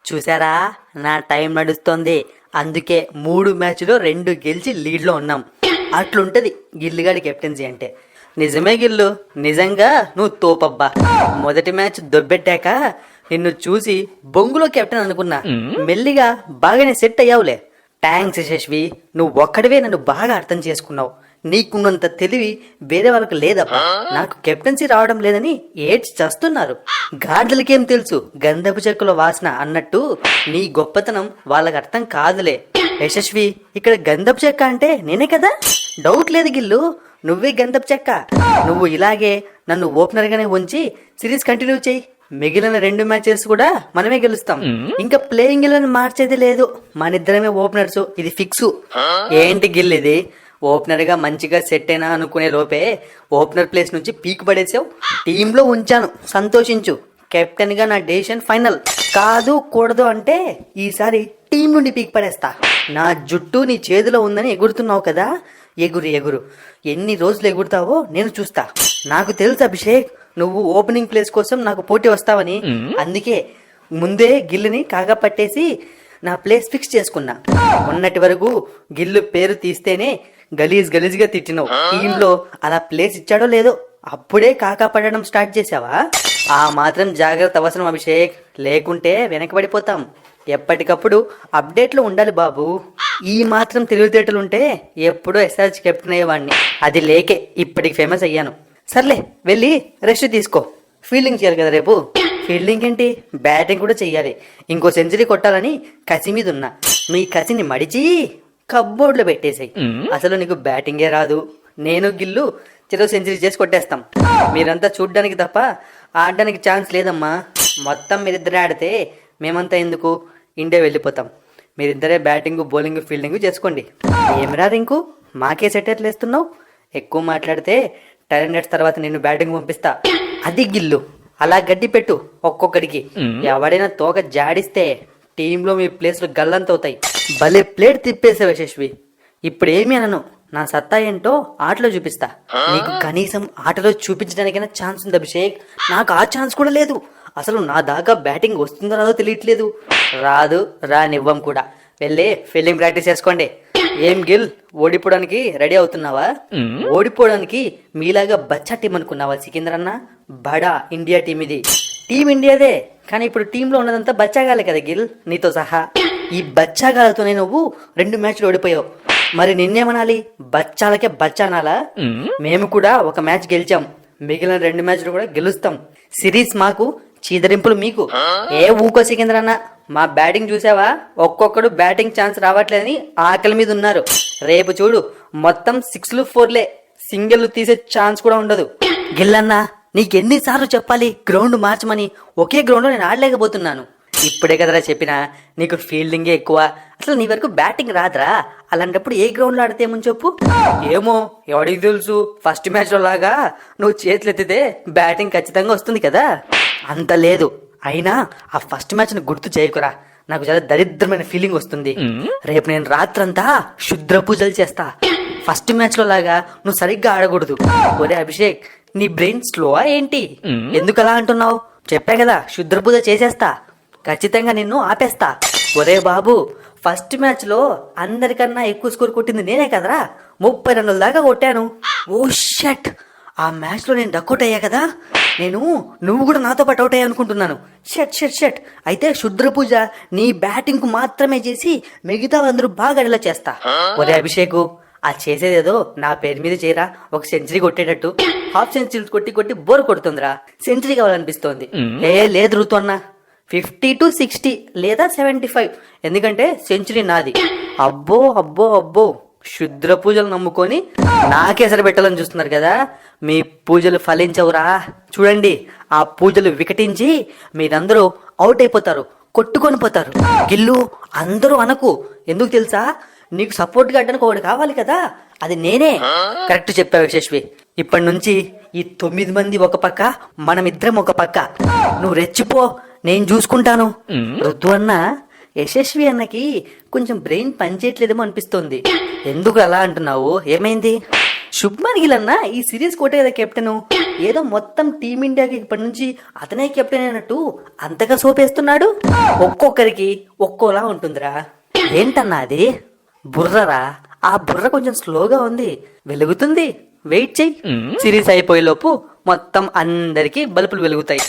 చూసారా, నా టైం నడుస్తోంది. అందుకే 3 మ్యాచ్లో 2 గెలిచి లీడ్లో ఉన్నాం. అట్లుంటది గిల్లుగాడి కెప్టెన్సీ అంటే. నిజమే గిల్లు, నిజంగా నువ్వు తోపబ్బా. మొదటి మ్యాచ్ దొబ్బెట్టాక నిన్ను చూసి బొంగులో కెప్టెన్ అనుకున్నా. మెల్లిగా బాగానే సెట్ అయ్యావులే. థ్యాంక్స్ యశస్వి, నువ్వు ఒక్కడివే నన్ను బాగా అర్థం చేసుకున్నావు. నీకున్నంత తెలివి వేరే వాళ్ళకి లేదబ్బా. నాకు కెప్టెన్సీ రావడం లేదని ఏడ్చి చేస్తున్నారు. గాడిదలకేం తెలుసు గంధపు చెక్కుల వాసన అన్నట్టు నీ గొప్పతనం వాళ్ళకి అర్థం కాదులే. యశస్వి, ఇక్కడ గంధపు చెక్క అంటే నేనే కదా? డౌట్ లేదు గిల్లు, నువ్వే గంధపు చెక్క. నువ్వు ఇలాగే నన్ను ఓపెనర్ గానే ఉంచి సిరీస్ కంటిన్యూ చేయి. మిగిలిన 2 మ్యాచెస్ కూడా మనమే గెలుస్తాం. ఇంకా ప్లేయింగ్ గిల్లని మార్చేది లేదు. మనిద్దరమే ఓపెనర్స్, ఇది ఫిక్స్. ఏంటి గిల్ ఇది? ఓపెనర్ గా మంచిగా సెట్ అయినా అనుకునే లోపే ఓపెనర్ ప్లేస్ నుంచి పీక్ పడేసావు. టీంలో ఉంచాను, సంతోషించు. కెప్టెన్ గా నా డెసిషన్ ఫైనల్. కాదు కూడదు అంటే ఈసారి టీం నుండి పీక్ పడేస్తా. నా జుట్టు నీ చేతిలో ఉందని ఎగురుతున్నావు కదా, ఎగురు ఎగురు. ఎన్ని రోజులు ఎగురుతావో నేను చూస్తా. నాకు తెలుసు అభిషేక్, నువ్వు ఓపెనింగ్ ప్లేస్ కోసం నాకు పోటీ వస్తావని. అందుకే ముందే గిల్లుని కాగా పట్టేసి నా ప్లేస్ ఫిక్స్ చేసుకున్నా. మొన్నటి వరకు గిల్లు పేరు తీస్తేనే గలీజ్గా తిట్టినావు. టీంలో అలా ప్లేస్ ఇచ్చాడో లేదో అప్పుడే కాకా పడడం స్టార్ట్ చేసావా? ఆ మాత్రం జాగ్రత్త అవసరం అభిషేక్, లేకుంటే వెనకబడిపోతాం. ఎప్పటికప్పుడు అప్డేట్లో ఉండాలి బాబు. ఈ మాత్రం తెలివితేటలుంటే ఎప్పుడో ఎస్ఆర్హెచ్ కెప్టెన్ అయ్యేవాడిని. అది లేకే ఇప్పటికి ఫేమస్ అయ్యాను. సర్లే, వెళ్ళి రెస్ట్ తీసుకో. ఫీల్డింగ్ చేయాలి కదా రేపు. ఫీల్డింగ్ ఏంటి, బ్యాటింగ్ కూడా చెయ్యాలి. ఇంకో సెంచరీ కొట్టాలని కసి మీద ఉన్నా. మీ కసిని మడిచి కబ్బోర్డ్లో పెట్టేసాయి. అసలు నీకు బ్యాటింగే రాదు. నేను గిల్లు చెరో సెంచరీ చేసి కొట్టేస్తాం. మీరంతా చూడ్డానికి తప్ప ఆడడానికి ఛాన్స్ లేదమ్మా. మొత్తం మీరిద్దరే ఆడితే మేమంతా ఎందుకు, ఇండియా వెళ్ళిపోతాం. మీరిద్దరే బ్యాటింగ్ బౌలింగ్ ఫీల్డింగ్ చేసుకోండి. ఏమిరా రింకు, మాకే సెటర్లు వేస్తున్నావు? ఎక్కువ మాట్లాడితే టాలెంట్ తర్వాత నిన్ను బ్యాటింగ్ పంపిస్తా. అది గిల్లు, అలా గడ్డి పెట్టు ఒక్కొక్కడికి. ఎవడైనా తోక జాడిస్తే టీంలో మీ ప్లేస్లు గల్లంతవుతాయి. భలే ప్లేట్ తిప్పేసావు యశస్వి. ఇప్పుడు ఏమి అనను, నా సత్తా ఏంటో ఆటలో చూపిస్తా. నీకు కనీసం ఆటలో చూపించడానికైనా ఛాన్స్ ఉంది అభిషేక్. నాకు ఆ ఛాన్స్ కూడా లేదు. అసలు నా దాకా బ్యాటింగ్ వస్తుందో రాదో తెలియట్లేదు. రాదు, రానివ్వం కూడా. వెళ్ళి ఫీల్డింగ్ ప్రాక్టీస్ చేసుకోండి. ఏం గిల్, ఓడిపోవడానికి రెడీ అవుతున్నావా? ఓడిపోవడానికి మీలాగా బచ్చా టీం అనుకున్నావా సికింద్రన్న? బడా ఇండియా టీం ఇది. టీం ఇండియాదే, కానీ ఇప్పుడు టీంలో ఉన్నదంతా బచ్చాగాలే కదా గిల్, నీతో సహా. ఈ బచ్చాగాలతోనే నువ్వు 2 మ్యాచ్లు ఓడిపోయావు. మరి నిన్నేమనాలి? బచ్చాలకే బచ్చానాలా? మేము కూడా ఒక మ్యాచ్ గెలిచాం, మిగిలిన 2 మ్యాచ్లు కూడా గెలుస్తాం. సిరీస్ మాకు, చీదరింపులు మీకు. ఏ ఊకో సికింద్రన్న, మా బ్యాటింగ్ చూసావా? ఒక్కొక్కడు బ్యాటింగ్ ఛాన్స్ రావట్లేదని ఆకలి మీద ఉన్నారు. రేపు చూడు, మొత్తం 6లు 4లే. సింగిల్ తీసే ఛాన్స్ కూడా ఉండదు. గిల్లన్నా, నీకెన్నిసార్లు చెప్పాలి గ్రౌండ్ మార్చమని? ఒకే గ్రౌండ్ లో నేను ఆడలేకపోతున్నాను. ఇప్పుడే కదరా చెప్పినా, నీకు ఫీల్డింగే ఎక్కువ. అసలు నీ వరకు బ్యాటింగ్ రాదురా. అలాంటప్పుడు ఏ గ్రౌండ్ లో ఆడితేమని చెప్పు. ఏమో, ఎవడికి తెలుసు, ఫస్ట్ మ్యాచ్ లో లాగా నువ్వు చేతులు ఎత్తితే బ్యాటింగ్ ఖచ్చితంగా వస్తుంది కదా. అంత లేదు. అయినా ఆ ఫస్ట్ మ్యాచ్ ని గుర్తు చేయకురా, నాకు చాలా దరిద్రమైన ఫీలింగ్ వస్తుంది. రేపు నేను రాత్రంతా శుద్ర పూజలు చేస్తా. ఫస్ట్ మ్యాచ్ లో లాగా నువ్వు సరిగ్గా ఆడకూడదు. ఒరే అభిషేక్, నీ బ్రెయిన్ స్లోవా ఏంటి? ఎందుకు అలా అంటున్నావు? చెప్పా కదా, శుద్ర పూజ చేసేస్తా. ఖచ్చితంగా నిన్ను ఆపేస్తా. ఒరే బాబు, ఫస్ట్ మ్యాచ్ లో అందరికన్నా ఎక్కువ స్కోర్ కొట్టింది నేనే కదరా. 30 రన్నుల దాకా కొట్టాను. ఓ షట్, ఆ మ్యాచ్ లో నేను డక్అవుట్ అయ్యా కదా. నువ్వు కూడా నాతో పాటు అవుట్ అయ్యా అనుకుంటున్నాను. షట్. అయితే శుద్ర పూజ నీ బ్యాటింగ్ కు మాత్రమే చేసి మిగతా అందరూ బాగా అడిలా చేస్తా. ఒరే అభిషేకు, ఆ చేసేదేదో నా పేరు మీద చేయరా. ఒక సెంచరీ కొట్టేటట్టు. హాఫ్ సెంచరీ కొట్టి బోర్ కొడుతుందిరా. సెంచరీ కావాలనిపిస్తోంది. లేదు ఋతు అన్న, 50 to 60 లేదా 75. ఎందుకంటే సెంచరీ నాది. అబ్బో, శుద్ర పూజలు నమ్ముకొని నాకేసరి పెట్టాలని చూస్తున్నారు కదా. మీ పూజలు ఫలించవురా. చూడండి, ఆ పూజలు వికటించి మీరందరూ అవుట్ అయిపోతారు, కొట్టుకొని పోతారు. గిల్లు, అందరూ అనకు. ఎందుకు తెలుసా? నీకు సపోర్ట్ గా అడ్డానికి ఒకటి కావాలి కదా, అది నేనే. కరెక్ట్ చెప్పావు యశస్వి. ఇప్పటి నుంచి ఈ 9 మంది ఒక పక్క, మనమిద్దరం ఒక పక్క. నువ్వు రెచ్చిపో, నేను చూసుకుంటాను. ఋతు అన్న, యశస్వి అన్నకి కొంచెం బ్రెయిన్ పనిచేయట్లేదేమో అనిపిస్తోంది. ఎందుకు అలా అంటున్నావు? ఏమైంది? శుభ్మన్ గిల్ అన్న ఈ సిరీస్ కొట్టే కదా కెప్టెన్, ఏదో మొత్తం టీమిండియాకి ఇప్పటి నుంచి అతనే కెప్టెన్ అయినట్టు అంతగా సోపేస్తున్నాడు. ఒక్కొక్కరికి ఒక్కోలా ఉంటుందిరా. ఏంటన్నా అది? బుర్రరా. ఆ బుర్ర కొంచెం స్లోగా ఉంది, వెలుగుతుంది. వెయిట్ చెయ్యి, సిరీస్ అయిపోయేలోపు మొత్తం అందరికి బల్బులు వెలుగుతాయి.